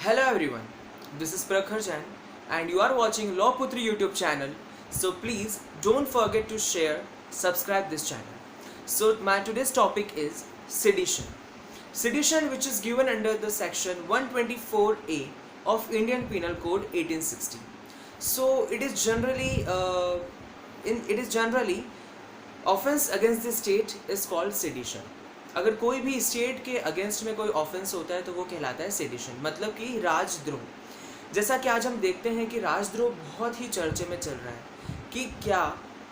Hello everyone, this is Prakhar Jain and you are watching Law Putri YouTube channel. So please don't forget to share, subscribe this channel. So my today's topic is sedition. Sedition, which is given under the section 124A of Indian Penal Code 1860. So it is generally offense against the state is called sedition. अगर कोई भी state के against में कोई offence होता है तो वो कहलाता है सेडिशन, मतलब कि राजद्रोह। जैसा कि आज हम देखते हैं कि राजद्रोह बहुत ही चर्चे में चल रहा है कि क्या,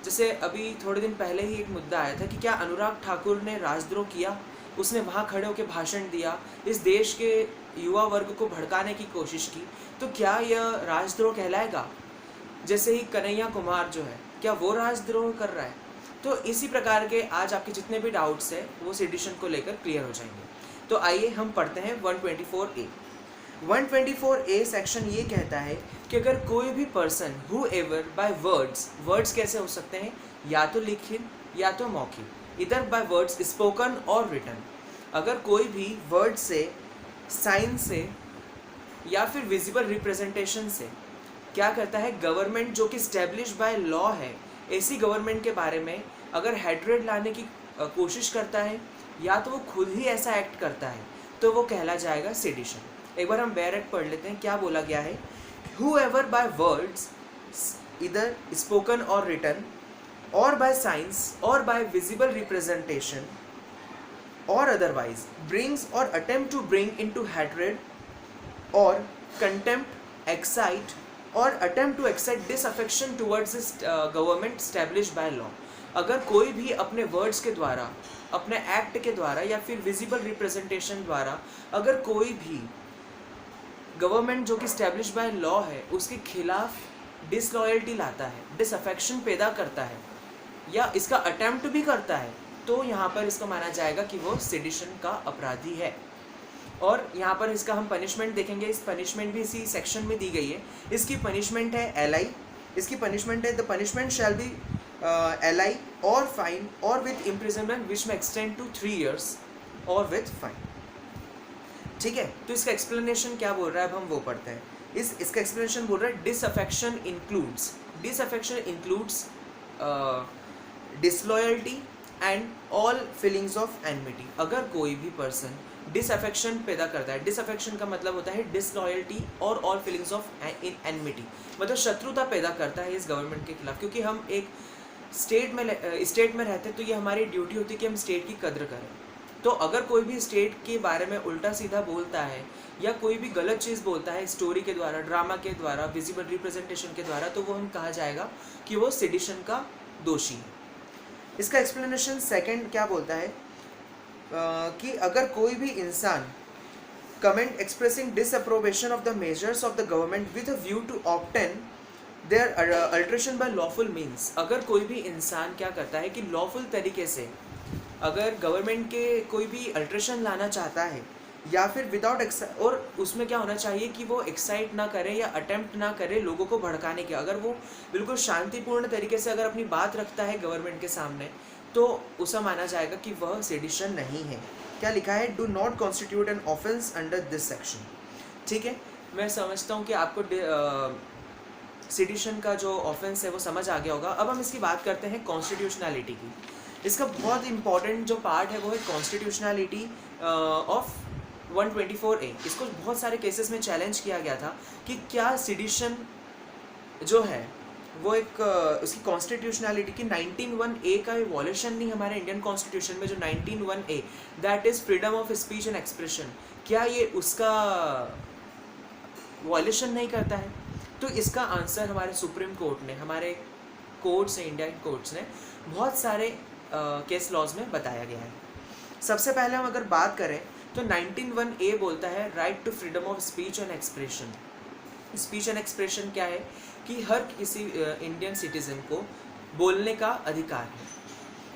जैसे अभी थोड़े दिन पहले ही एक मुद्दा आया था कि क्या अनुराग ठाकुर ने राजद्रोह किया। उसने वहाँ खड़े होकर भाषण दिया, इस देश के युवा वर्ग को भड़काने की कोशिश की, तो क्या यह राजद्रोह कहलाएगा? जैसे ही कन्हैया कुमार जो है, क्या वो राजद्रोह कर रहा है? तो इसी प्रकार के आज आपके जितने भी डाउट्स हैं वो सेडिशन को लेकर क्लियर हो जाएंगे। तो आइए हम पढ़ते हैं 124A। 124A सेक्शन ये कहता है कि अगर कोई भी person who ever by words कैसे हो सकते हैं? या तो लिखित या तो मौखिक, इधर बाय वर्ड्स स्पोकन और रिटन। अगर कोई भी वर्ड से, साइन से या फिर विजिबल रिप्रेजेंटेशन से क्या करता है, गवर्नमेंट जो कि स्टैब्लिश बाय लॉ है, ऐसी गवर्नमेंट के बारे में अगर हेट्रेड लाने की कोशिश करता है या तो वो खुद ही ऐसा एक्ट करता है तो वो कहला जाएगा सेडिशन। एक बार हम डायरेक्ट पढ़ लेते हैं, क्या बोला गया है। whoever by words either spoken or written or by signs or by visible representation or otherwise brings or attempt to bring into hatred or contempt, excite or attempt to excite disaffection towards this government established by law। अगर कोई भी अपने words के द्वारा, अपने act के द्वारा या फिर विजिबल रिप्रेजेंटेशन द्वारा अगर कोई भी गवर्नमेंट जो कि स्टैब्लिश बाय लॉ है उसके खिलाफ डिसलॉयल्टी लाता है, डिसअफेक्शन पैदा करता है या इसका अटेम्प्ट भी करता है, तो यहाँ पर इसको माना जाएगा कि वो सेडिशन का अपराधी है। और यहाँ पर इसका हम पनिशमेंट देखेंगे। इस पनिशमेंट भी इसी सेक्शन में दी गई है। इसकी पनिशमेंट है LI। इसकी पनिशमेंट है, the punishment shall be LI और फाइन और विथ इम्प्रिजनमेंट विच में एक्सटेंड टू 3 years और विथ फाइन। ठीक है, तो इसका एक्सप्लेनेशन क्या बोल रहा है, अब हम वो पढ़ते हैं। इसका एक्सप्लेनेशन बोल रहा है disaffection includes disloyalty and all feelings of enmity. अगर कोई भी पर्सन डिसअफेक्शन पैदा करता है, डिसअफेक्शन का मतलब होता है डिसलॉयल्टी और ऑल फीलिंग्स ऑफ एनमिटी, मतलब शत्रुता पैदा करता है इस गवर्नमेंट के खिलाफ। क्योंकि हम एक स्टेट में रहते हैं तो ये हमारी ड्यूटी होती है कि हम स्टेट की कद्र करें। तो अगर कोई भी स्टेट के बारे में उल्टा सीधा बोलता है या कोई भी गलत चीज़ बोलता है स्टोरी के द्वारा, ड्रामा के द्वारा, विजिबल रिप्रेजेंटेशन के द्वारा, तो वो हम कहा जाएगा कि वो सेडिशन का दोषी है। इसका एक्सप्लेनेशन सेकंड क्या बोलता है कि अगर कोई भी इंसान comment expressing disapprobation of the measures of the government with a view to obtain their alteration by lawful means. अगर कोई भी इंसान क्या करता है कि लॉफुल तरीके से अगर गवर्नमेंट के कोई भी अल्ट्रेशन लाना चाहता है या फिर विदाउट और उसमें क्या होना चाहिए कि वो एक्साइट ना करे या अटेम्प्ट ना करे लोगों को भड़काने के, अगर वो बिल्कुल शांतिपूर्ण तरीके से अगर अपनी बात रखता है गवर्नमेंट के सामने तो उसे माना जाएगा कि वह सेडिशन नहीं है। क्या लिखा है, do not constitute an offence under this section. ठीक है, मैं समझता हूँ कि आपको सेडिशन का जो ऑफेंस है वो समझ आ गया होगा। अब हम इसकी बात करते हैं कॉन्स्टिट्यूशनैलिटी की। इसका बहुत इंपॉर्टेंट जो पार्ट है वो है कॉन्स्टिट्यूशनैलिटी ऑफ 124A। इसको बहुत सारे केसेस में चैलेंज किया गया था कि क्या सेडिशन जो है वो एक उसकी कॉन्स्टिट्यूशनैलिटी की 19(1)A का वॉल्यूशन नहीं हमारे इंडियन कॉन्स्टिट्यूशन में जो 19(1)A that is freedom of speech and expression, क्या ये उसका वॉल्यूशन नहीं करता है? तो इसका आंसर हमारे सुप्रीम कोर्ट ने, हमारे कोर्ट्स ने, इंडियन कोर्ट्स ने बहुत सारे केस लॉज में बताया गया है। सबसे पहले हम अगर बात करें तो 19(1)A बोलता है right to freedom of speech and expression. Speech and expression क्या है कि हर किसी इंडियन सिटीज़न को बोलने का अधिकार है।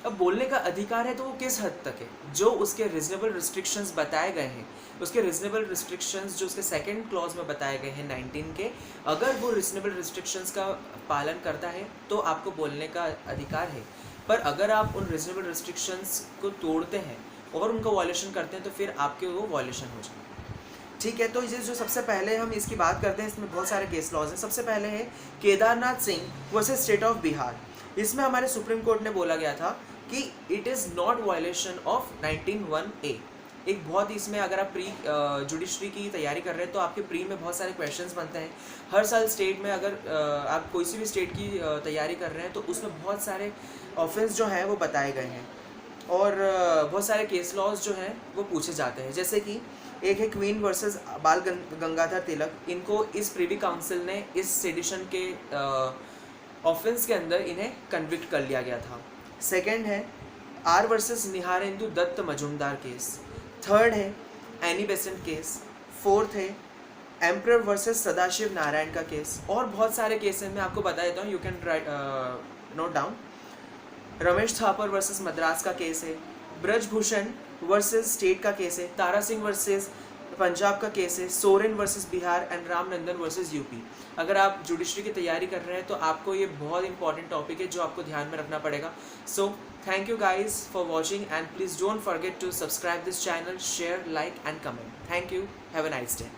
अब बोलने का अधिकार है तो वो किस हद तक है, जो उसके रिजनेबल रिस्ट्रिक्शंस बताए गए हैं, उसके रिजनेबल रिस्ट्रिक्शंस जो उसके सेकंड क्लॉज में बताए गए हैं 19 के, अगर वो रिजनेबल रिस्ट्रिक्शंस का पालन करता है तो आपको बोलने का अधिकार है। पर अगर आप उन रिजनेबल रिस्ट्रिक्शंस को तोड़ते हैं और उनका वॉल्यूशन करते हैं तो फिर आपके वो वॉल्यूशन हो जाए। ठीक है, तो ये जो सबसे पहले हम इसकी बात करते हैं, इसमें बहुत सारे केस लॉज हैं। सबसे पहले है Kedarnath Singh versus state of Bihar. इसमें हमारे सुप्रीम कोर्ट ने बोला गया था कि it is not violation of 19(1)(a। एक बहुत ही इसमें अगर आप प्री जुडिशरी की तैयारी कर रहे हैं तो आपके प्री में बहुत सारे क्वेश्चंस बनते हैं। हर साल स्टेट में अगर आप कोई सी भी स्टेट की तैयारी कर रहे हैं तो उसमें बहुत सारे ऑफेंस जो हैं वो बताए गए हैं और बहुत सारे केस लॉज जो हैं वो पूछे जाते हैं। जैसे कि एक है क्वीन वर्सेस बाल गंगाधर तिलक। इनको इस प्रीवी काउंसिल ने इस सेडिशन के ऑफेंस के अंदर इन्हें कन्विक्ट कर लिया गया था। सेकंड है R versus Niharendu Dutt Majumdar case. Third है एनी बेसेंट केस। फोर्थ है एम्प्रर वर्सेस सदाशिव नारायण का केस। और बहुत सारे केस हैं, मैं आपको बता देता हूँ, you can write note down. Ramesh Thapar versus Madras का केस है। ब्रजभूषण वर्सेस स्टेट का केस है। तारा सिंह वर्सेस पंजाब का केस है। Soren versus Bihar and Ramnandan versus UP. अगर आप जुडिशरी की तैयारी कर रहे हैं तो आपको ये बहुत इंपॉर्टेंट टॉपिक है जो आपको ध्यान में रखना पड़ेगा। So thank you guys for watching and please don't forget to subscribe this channel, share, like and comment. Thank you, have a nice day.